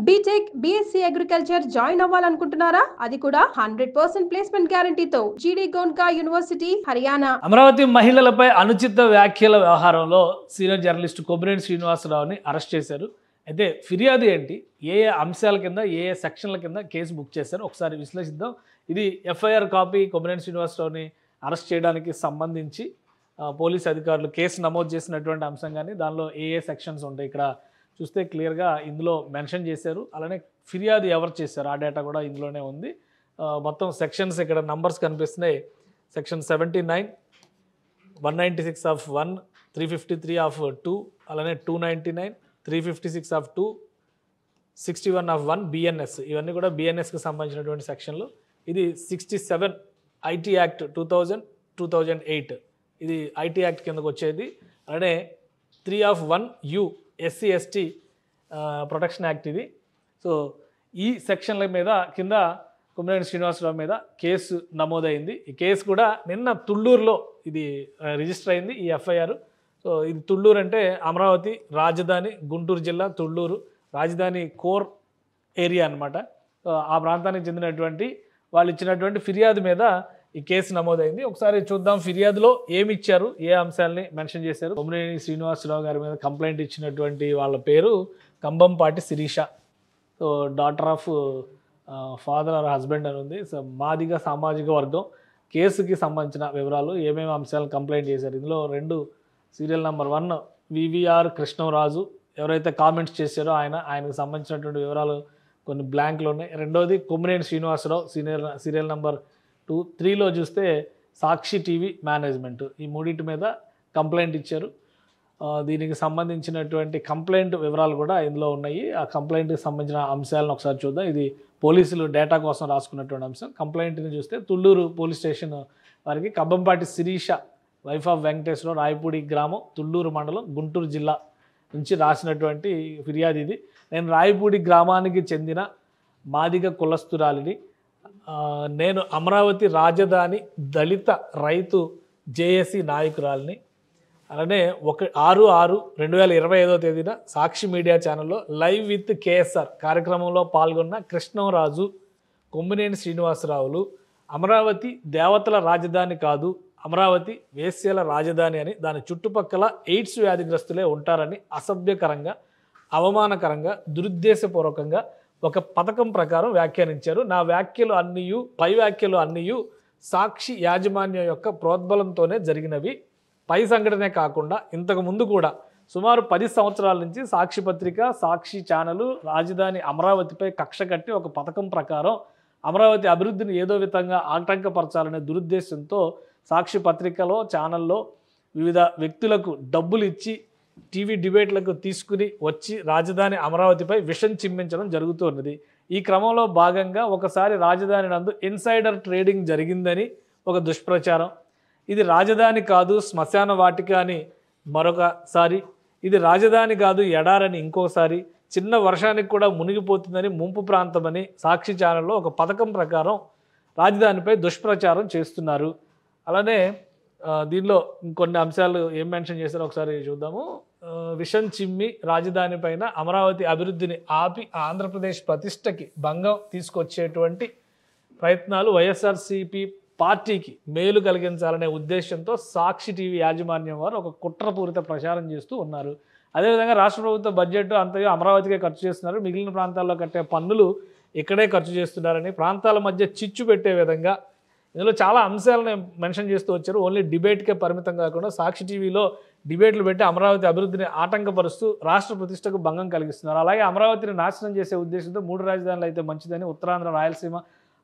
BTech BSc agriculture join అవ్వాలనుకుంటున్నారా? అది కూడా 100% ప్లేస్మెంట్ గ్యారంటీతో జీడీ గోన్కా యూనివర్సిటీ, హర్యానా. అమరావతి మహిళలపై అనుచిత వ్యాఖ్యల వ్యవహారంలో సీనియర్ జర్నలిస్ట్ కొమ్మినేని శ్రీనివాసరావుని అరెస్ట్ చేశారు. అయితే ఫిర్యాదు ఏంటి, ఏ ఏ అంశాల కింద, ఏ ఏ సెక్షన్ల కింద కేసు బుక్ చేశారు ఒకసారి విశ్లేషిద్దాం. ఇది ఎఫ్ఐఆర్ కాపీ. కొమ్మినేని శ్రీనివాసరావుని అరెస్ట్ చేయడానికి సంబంధించి పోలీసు అధికారులు కేసు నమోదు చేసినటువంటి అంశం, కానీ దానిలో ఏ ఏ సెక్షన్స్ ఉంటాయి ఇక్కడ చూస్తే క్లియర్గా ఇందులో మెన్షన్ చేశారు. అలానే ఫిర్యాదు ఎవరు చేశారు ఆ డేటా కూడా ఇందులోనే ఉంది. మొత్తం సెక్షన్స్ ఇక్కడ నంబర్స్ కనిపిస్తున్నాయి. సెక్షన్ 79, 196 ఆఫ్ 1, 353 ఆఫ్ 2, అలానే 299, 356 ఆఫ్ 2, 61 ఆఫ్ 1 బిఎన్ఎస్. ఇవన్నీ కూడా బిఎన్ఎస్కి సంబంధించినటువంటి సెక్షన్లు. ఇది 67 ఐటీ యాక్ట్ 2000, 2008 ఇది ఐటీ యాక్ట్ కిందకు వచ్చేది. అలానే 3 of 1 you SC ST protection act ఇది. సో ఈ సెక్షన్ల మీద కింద కొమ్మినేని శ్రీనివాసరావు మీద కేసు నమోదైంది. ఈ కేసు కూడా నిన్న తుళ్ళూరులో ఇది రిజిస్టర్ అయింది, ఈ ఎఫ్ఐఆర్. సో ఇది తుళ్ళూరు అంటే అమరావతి రాజధాని, గుంటూరు జిల్లా తుళ్ళూరు రాజధాని కోర్ ఏరియా అనమాట. సో ఆ ప్రాంతానికి చెందినటువంటి వాళ్ళు ఇచ్చినటువంటి ఫిర్యాదు మీద ఈ కేసు నమోదైంది. ఒకసారి చూద్దాం ఫిర్యాదులో ఏమి ఇచ్చారు, ఏ అంశాలని మెన్షన్ చేశారు. కొమ్మినేని శ్రీనివాసరావు గారి మీద కంప్లైంట్ ఇచ్చినటువంటి వాళ్ళ పేరు Kambampati Sirisha. So daughter of father or husband అని ఉంది. సో మాదిగ సామాజిక వర్గం. కేసుకి సంబంధించిన వివరాలు, ఏమేమి అంశాలు కంప్లైంట్ చేశారు. ఇందులో 2 సీరియల్ నెంబర్ 1 వివిఆర్ కృష్ణరాజు ఎవరైతే కామెంట్స్ చేశారో ఆయనకు సంబంధించినటువంటి వివరాలు కొన్ని బ్లాంక్లు ఉన్నాయి. రెండోది కొమ్మినేని శ్రీనివాసరావు సీరియల్ నెంబర్ 2, 3లో చూస్తే సాక్షి టీవీ మేనేజ్మెంట్. ఈ మూడింటి మీద కంప్లైంట్ ఇచ్చారు. దీనికి సంబంధించినటువంటి కంప్లైంట్ వివరాలు కూడా ఇందులో ఉన్నాయి. ఆ కంప్లైంట్కి సంబంధించిన అంశాలను ఒకసారి చూద్దాం. ఇది పోలీసులు డేటా కోసం రాసుకున్నటువంటి అంశం. కంప్లైంట్ని చూస్తే తుళ్ళూరు పోలీస్ స్టేషన్ వారికి కంబంపాటి శిరీష వైఫ్ ఆఫ్ వెంకటేశ్వరరావు, రాయపూడి గ్రామం, తుళ్ళూరు మండలం, గుంటూరు జిల్లా నుంచి రాసినటువంటి ఫిర్యాదు ఇది. నేను రాయపూడి గ్రామానికి చెందిన మాదిగ కులస్తురాలిని. నేను అమరావతి రాజధాని దళిత రైతు జేఏసీ నాయకురాలిని. అలానే 6/6/2025 తేదీన సాక్షి మీడియా ఛానల్లో లైవ్ విత్ కేఎస్ఆర్ కార్యక్రమంలో పాల్గొన్న కృష్ణరాజు, కొమ్మినేని శ్రీనివాసరావులు అమరావతి దేవతల రాజధాని కాదు, అమరావతి వేశ్యల రాజధాని అని, దాని చుట్టుపక్కల ఎయిడ్స్ వ్యాధిగ్రస్తులే ఉంటారని అసభ్యకరంగా, అవమానకరంగా, దురుద్దేశపూర్వకంగా ఒక పథకం ప్రకారం వ్యాఖ్యానించారు. నా వ్యాఖ్యలు అన్నీయు, పై వ్యాఖ్యలు అన్నీయు సాక్షి యాజమాన్యం యొక్క ప్రోద్బలంతోనే జరిగినవి. పై సంఘటనే కాకుండా ఇంతకు ముందు కూడా సుమారు 10 సంవత్సరాల నుంచి సాక్షి పత్రిక, సాక్షి ఛానలు రాజధాని అమరావతిపై కక్ష కట్టి ఒక పథకం ప్రకారం అమరావతి అభివృద్ధిని ఏదో విధంగా ఆటంకపరచాలనే దురుద్దేశంతో సాక్షి పత్రికలో, ఛానల్లో వివిధ వ్యక్తులకు డబ్బులు ఇచ్చి టీవీ డిబేట్లకు తీసుకుని వచ్చి రాజధాని అమరావతిపై విషం చిమ్మించడం జరుగుతున్నది. ఈ క్రమంలో భాగంగా ఒకసారి రాజధాని నందు ఇన్సైడర్ ట్రేడింగ్ జరిగిందని ఒక దుష్ప్రచారం, ఇది రాజధాని కాదు శ్మశాన వాటిక అని మరొకసారి, ఇది రాజధాని కాదు ఎడారని ఇంకోసారి, చిన్న వర్షానికి కూడా మునిగిపోతుందని ముంపు ప్రాంతమని సాక్షి ఛానల్లో ఒక పథకం ప్రకారం రాజధానిపై దుష్ప్రచారం చేస్తున్నారు. అలానే దీనిలో ఇంకొన్ని అంశాలు ఏం మెన్షన్ చేశారో ఒకసారి చూద్దాము. విషం చిమ్మి రాజధాని పైన అమరావతి అభివృద్ధిని ఆపి ఆంధ్రప్రదేశ్ ప్రతిష్టకి భంగం తీసుకొచ్చేటువంటి ప్రయత్నాలు వైఎస్ఆర్సీపీ పార్టీకి మేలు కలిగించాలనే ఉద్దేశంతో సాక్షి టీవీ యాజమాన్యం వారు ఒక కుట్రపూరిత ప్రచారం చేస్తూ ఉన్నారు. అదేవిధంగా రాష్ట్ర ప్రభుత్వ బడ్జెట్ అంతగా అమరావతికే ఖర్చు చేస్తున్నారు, మిగిలిన ప్రాంతాల్లో కట్టే పన్నులు ఇక్కడే ఖర్చు చేస్తున్నారని, ప్రాంతాల మధ్య చిచ్చు పెట్టే విధంగా ఇందులో చాలా అంశాలను మెన్షన్ చేస్తూ వచ్చారు. ఓన్లీ డిబేట్కే పరిమితం కాకుండా సాక్షి టీవీలో డిబేట్లు పెట్టి అమరావతి అభివృద్ధిని ఆటంకపరుస్తూ రాష్ట్ర ప్రతిష్టకు భంగం కలిగిస్తున్నారు. అలాగే అమరావతిని నాశనం చేసే ఉద్దేశంతో 3 రాజధానులు అయితే మంచిదని, ఉత్తరాంధ్ర, రాయలసీమ,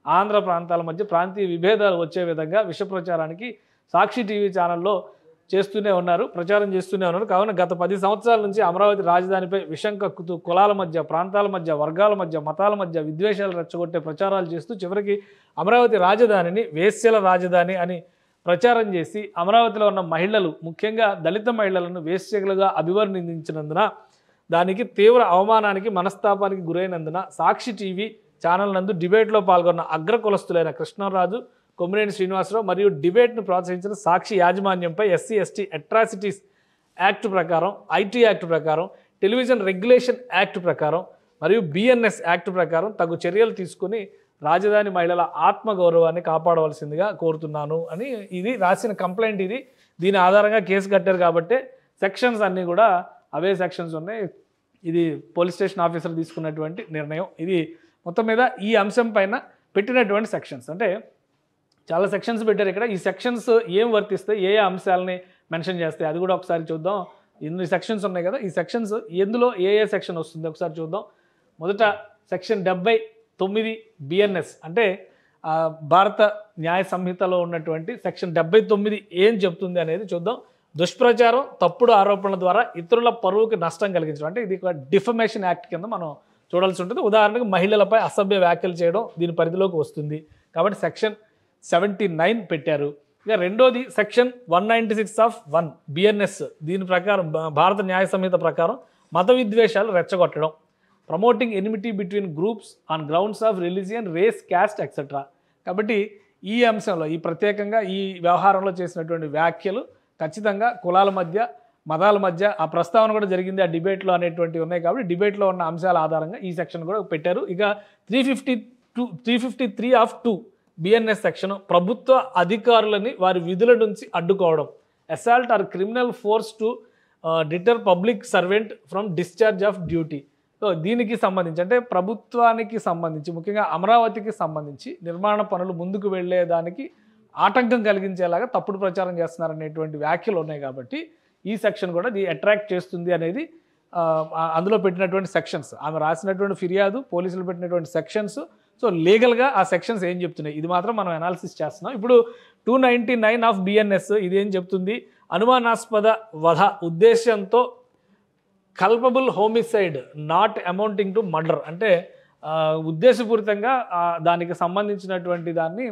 ఆంధ్ర ప్రాంతాల మధ్య ప్రాంతీయ విభేదాలు వచ్చే విధంగా విష ప్రచారానికి సాక్షి టీవీ ఛానల్లో ప్రచారం చేస్తూనే ఉన్నారు. కావున గత 10 సంవత్సరాల నుంచి అమరావతి రాజధానిపై విషం కక్కుతూ కులాల మధ్య, ప్రాంతాల మధ్య, వర్గాల మధ్య, మతాల మధ్య విద్వేషాలు రెచ్చగొట్టే ప్రచారాలు చేస్తూ చివరికి అమరావతి రాజధానిని వేశ్యల రాజధాని అని ప్రచారం చేసి అమరావతిలో ఉన్న మహిళలు, ముఖ్యంగా దళిత మహిళలను వేశ్యలుగా అభివర్ణించినందున, దానికి తీవ్ర అవమానానికి, మనస్తాపానికి గురైనందున సాక్షి టీవీ ఛానల్ నందు డిబేట్లో పాల్గొన్న అగ్ర కులస్తులైన కృష్ణరాజు, కొమ్మినేని శ్రీనివాసరావు మరియు డిబేట్ను ప్రోత్సహించిన సాక్షి యాజమాన్యంపై ఎస్సీ ఎస్టీ అట్రాసిటీస్ యాక్ట్ ప్రకారం, ఐటీ యాక్ట్ ప్రకారం, టెలివిజన్ రెగ్యులేషన్ యాక్ట్ ప్రకారం మరియు బిఎన్ఎస్ యాక్ట్ ప్రకారం తగు చర్యలు తీసుకుని రాజధాని మహిళల ఆత్మగౌరవాన్ని కాపాడవలసిందిగా కోరుతున్నాను అని ఇది రాసిన కంప్లైంట్. ఇది దీని ఆధారంగా కేసు కట్టారు కాబట్టి సెక్షన్స్ అన్నీ కూడా అవే సెక్షన్స్ ఉన్నాయి. ఇది పోలీస్ స్టేషన్ ఆఫీసర్ తీసుకున్నటువంటి నిర్ణయం. ఇది మొత్తం మీద ఈ అంశం పైన పెట్టినటువంటి సెక్షన్స్. అంటే చాలా సెక్షన్స్ పెట్టారు ఇక్కడ. ఈ సెక్షన్స్ ఏం వర్తిస్తాయి, ఏ అంశాలని మెన్షన్ చేస్తాయి అది కూడా ఒకసారి చూద్దాం. ఇన్ని సెక్షన్స్ ఉన్నాయి కదా, ఈ సెక్షన్స్ ఎందులో ఏ సెక్షన్ వస్తుంది ఒకసారి చూద్దాం. మొదట సెక్షన్ 79 బిఎన్ఎస్ అంటే భారత న్యాయ సంహితలో ఉన్నటువంటి సెక్షన్ 79 ఏం చెప్తుంది అనేది చూద్దాం. దుష్ప్రచారం, తప్పుడు ఆరోపణల ద్వారా ఇతరుల పరువుకి నష్టం కలిగించడం, అంటే ఇది ఒక డిఫమేషన్ యాక్ట్ కింద మనం చూడాల్సి ఉంటుంది. ఉదాహరణకు మహిళలపై అసభ్య వ్యాఖ్యలు చేయడం దీని పరిధిలోకి వస్తుంది కాబట్టి సెక్షన్ 79 పెట్టారు. ఇక రెండోది సెక్షన్ 196(1) బిఎన్ఎస్. దీని ప్రకారం భారత న్యాయ సంహిత ప్రకారం మత విద్వేషాలు రెచ్చగొట్టడం, promoting enmity between groups on grounds of religion, race, caste etcetera. కాబట్టి ఈ అంశంలో ఈ ప్రత్యేకంగా ఈ వ్యవహారంలో చేసినటువంటి వ్యాఖ్యలు ఖచ్చితంగా కులాల మధ్య, మతాల మధ్య ఆ ప్రస్తావన కూడా జరిగింది ఆ డిబేట్లో అనేటువంటివి ఉన్నాయి కాబట్టి డిబేట్లో ఉన్న అంశాల ఆధారంగా ఈ సెక్షన్ కూడా పెట్టారు. ఇక 353(2) బిఎన్ఎస్ సెక్షన్ ప్రభుత్వ అధికారులని వారి విధుల నుంచి అడ్డుకోవడం, assault or criminal force to deter public servant from discharge of duty. So దీనికి సంబంధించి అంటే ప్రభుత్వానికి సంబంధించి ముఖ్యంగా అమరావతికి సంబంధించి నిర్మాణ పనులు ముందుకు వెళ్ళేదానికి ఆటంకం కలిగించేలాగా తప్పుడు ప్రచారం చేస్తున్నారనేటువంటి వ్యాఖ్యలు ఉన్నాయి కాబట్టి ఈ సెక్షన్ కూడా ఇది అట్రాక్ట్ చేస్తుంది అనేది అందులో పెట్టినటువంటి సెక్షన్స్. ఆమె రాసినటువంటి ఫిర్యాదు, పోలీసులు పెట్టినటువంటి సెక్షన్స్. సో లీగల్గా ఆ సెక్షన్స్ ఏం చెప్తున్నాయి ఇది మాత్రం మనం అనాలిసిస్ చేస్తున్నాం. ఇప్పుడు 299 ఆఫ్ బిఎన్ఎస్ ఇది ఏం చెప్తుంది, అనుమానాస్పద వధ ఉద్దేశంతో culpable homicide not amounting to murder, అంటే ఉద్దేశపూరితంగా దానికి సంబంధించినటువంటి దాన్ని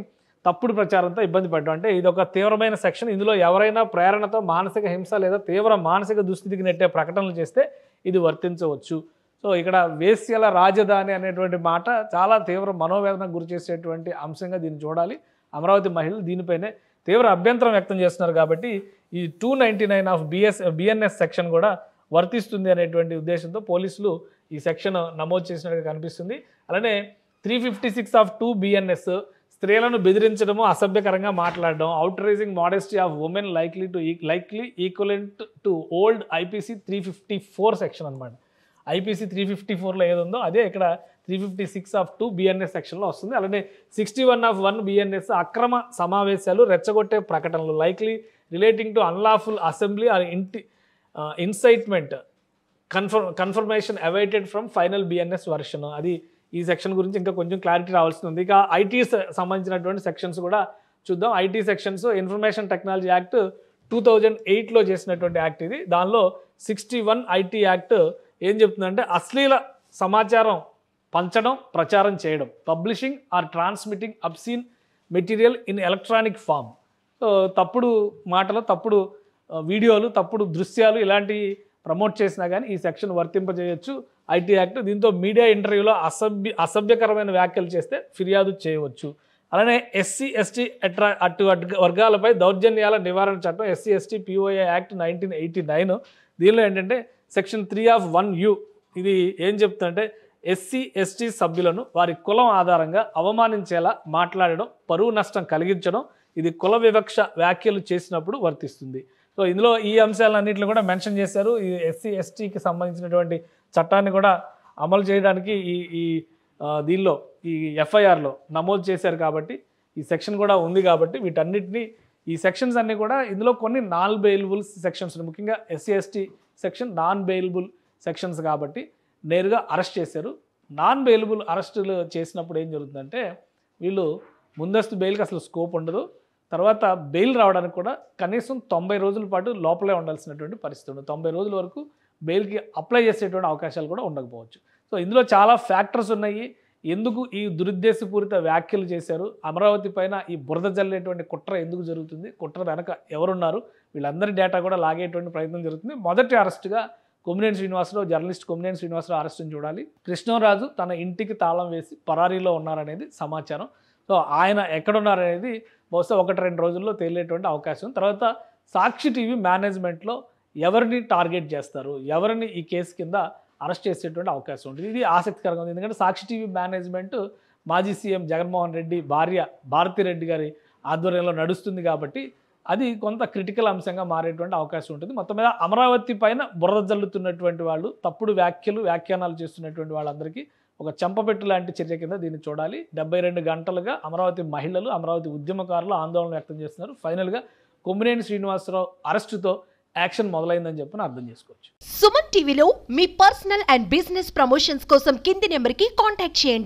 తప్పుడు ప్రచారంతో ఇబ్బంది పడ్డం, అంటే ఇది ఒక తీవ్రమైన సెక్షన్. ఇందులో ఎవరైనా ప్రేరణతో మానసిక హింస లేదా తీవ్ర మానసిక దుస్థితికి నెట్టే ప్రకటనలు చేస్తే ఇది వర్తించవచ్చు. సో ఇక్కడ వేశ్యల రాజధాని అనేటువంటి మాట చాలా తీవ్ర మనోవేదనకు గురి చేసేటువంటి అంశంగా దీన్ని చూడాలి. అమరావతి మహిళలు దీనిపైనే తీవ్ర అభ్యంతరం వ్యక్తం చేస్తున్నారు కాబట్టి ఈ 299 ఆఫ్ బిఎన్ఎస్ సెక్షన్ కూడా వర్తిస్తుంది అనేటువంటి ఉద్దేశంతో పోలీసులు ఈ సెక్షన్ నమోదు చేసినట్టుగా కనిపిస్తుంది. అలానే 356(2) బిఎన్ఎస్ స్త్రీలను బెదిరించడము, అసభ్యకరంగా మాట్లాడడం, అవుట్రైజింగ్ modesty of women likely equivalent to old IPC 354 section అనమాట. ఐపీసీ 354లో ఏది ఉందో అదే ఇక్కడ 356(2) బిఎన్ఎస్ సెక్షన్లో వస్తుంది. అలానే 61(1) బిఎన్ఎస్ అక్రమ సమావేశాలు, రెచ్చగొట్టే ప్రకటనలు likely relating to unlawful assembly or incitement confirmation awaited from final BNS version. అది ఈ సెక్షన్ గురించి ఇంకా కొంచెం క్లారిటీ రావాల్సి ఉంది. ఇక ఐటీ సంబంధించినటువంటి సెక్షన్స్ కూడా చూద్దాం. IT sections information technology act 2008లో చేసినటువంటి యాక్ట్ ఇది. దానిలో 61 ఐటీ యాక్ట్ ఏం చెప్తుందంటే అశ్లీల సమాచారం పంచడం, ప్రచారం చేయడం, publishing or transmitting obscene material in electronic form. So తప్పుడు మాటలు, తప్పుడు వీడియోలు, తప్పుడు దృశ్యాలు ఇలాంటివి ప్రమోట్ చేసినా కానీ ఈ సెక్షన్ వర్తింపజేయచ్చు ఐటీ యాక్ట్. దీంతో మీడియా ఇంటర్వ్యూలో అసభ్యకరమైన వ్యాఖ్యలు చేస్తే ఫిర్యాదు చేయవచ్చు. అలానే ఎస్సీ ఎస్టీ అటు వర్గాలపై దౌర్జన్యాల నివారణ చట్టం ఎస్సీ ఎస్టీ పిఓఏ యాక్ట్ 1989. దీనిలో ఏంటంటే సెక్షన్ 3(1)(u) ఇది ఏం చెప్తుందంటే ఎస్సీ ఎస్టీ సభ్యులను వారి కులం ఆధారంగా అవమానించేలా మాట్లాడడం, పరువు నష్టం కలిగించడం, ఇది కుల వివక్ష వ్యాఖ్యలు చేసినప్పుడు వర్తిస్తుంది. సో ఇందులో ఈ అంశాలన్నింటిని కూడా మెన్షన్ చేశారు. ఈ ఎస్సీ ఎస్టీకి సంబంధించినటువంటి చట్టాన్ని కూడా అమలు చేయడానికి దీనిలో ఈ ఎఫ్ఐఆర్లో నమోదు చేశారు కాబట్టి ఈ సెక్షన్ కూడా ఉంది కాబట్టి వీటన్నిటిని ఈ సెక్షన్స్ అన్నీ కూడా ఇందులో కొన్ని నాన్ బెయిలబుల్ సెక్షన్స్, ముఖ్యంగా SC ST section non bailable sections కాబట్టి నేరుగా అరెస్ట్ చేశారు. నాన్ బెయిలబుల్ అరెస్టులు చేసినప్పుడు ఏం జరుగుతుందంటే వీళ్ళు ముందస్తు బెయిల్కి అసలు స్కోప్ ఉండదు. తర్వాత బెయిల్ రావడానికి కూడా కనీసం 90 రోజుల పాటు లోపలే ఉండాల్సినటువంటి పరిస్థితి ఉండదు. 90 రోజుల వరకు బెయిల్కి అప్లై చేసేటువంటి అవకాశాలు కూడా ఉండకపోవచ్చు. సో ఇందులో చాలా ఫ్యాక్టర్స్ ఉన్నాయి. ఎందుకు ఈ దురుద్దేశపూరిత వ్యాఖ్యలు చేశారు, అమరావతి పైన ఈ బురద జల్లేటువంటి కుట్ర ఎందుకు జరుగుతుంది, కుట్ర వెనక ఎవరున్నారు, వీళ్ళందరి డేటా కూడా లాగేటువంటి ప్రయత్నం జరుగుతుంది. మొదటి అరెస్టుగా కొమ్మినేని శ్రీనివాసరావు, జర్నలిస్ట్ కొమ్మినేని శ్రీనివాసరావు అరెస్టును చూడాలి. కృష్ణరాజు తన ఇంటికి తాళం వేసి పరారీలో ఉన్నారనేది సమాచారం. సో ఆయన ఎక్కడున్నారనేది బహుశా 1-2 రోజుల్లో తేలేటువంటి అవకాశం. తర్వాత సాక్షి టీవీ మేనేజ్మెంట్లో ఎవరిని టార్గెట్ చేస్తారు, ఎవరిని ఈ కేసు కింద అరెస్ట్ చేసేటువంటి అవకాశం ఉంటుంది. ఇది ఆసక్తికరంగా ఉంది. ఎందుకంటే సాక్షి టీవీ మేనేజ్మెంట్ మాజీ సీఎం జగన్మోహన్ రెడ్డి భార్య భారతిరెడ్డి గారి ఆధ్వర్యంలో నడుస్తుంది కాబట్టి అది కొంత క్రిటికల్ అంశంగా మారేటువంటి అవకాశం ఉంటుంది. మొత్తం మీద అమరావతి పైన బురద జల్లుతున్నటువంటి వాళ్ళు, తప్పుడు వ్యాఖ్యానాలు చేస్తున్నటువంటి వాళ్ళందరికీ ఒక చెంపపెట్టు లాంటి చర్య కింద దీన్ని చూడాలి. 72 గంటలుగా అమరావతి మహిళలు, అమరావతి ఉద్యమకారులు ఆందోళన వ్యక్తం చేస్తున్నారు. ఫైనల్గా కొమ్మినేని శ్రీనివాసరావు అరెస్టుతో యాక్షన్ మొదలైందని చెప్పి అర్థం చేసుకోవచ్చు. సుమన్ టీవీలో మీ పర్సనల్ అండ్ బిజినెస్ ప్రమోషన్స్ కోసం కింది నెంబర్కి కాంటాక్ట్ చేయండి.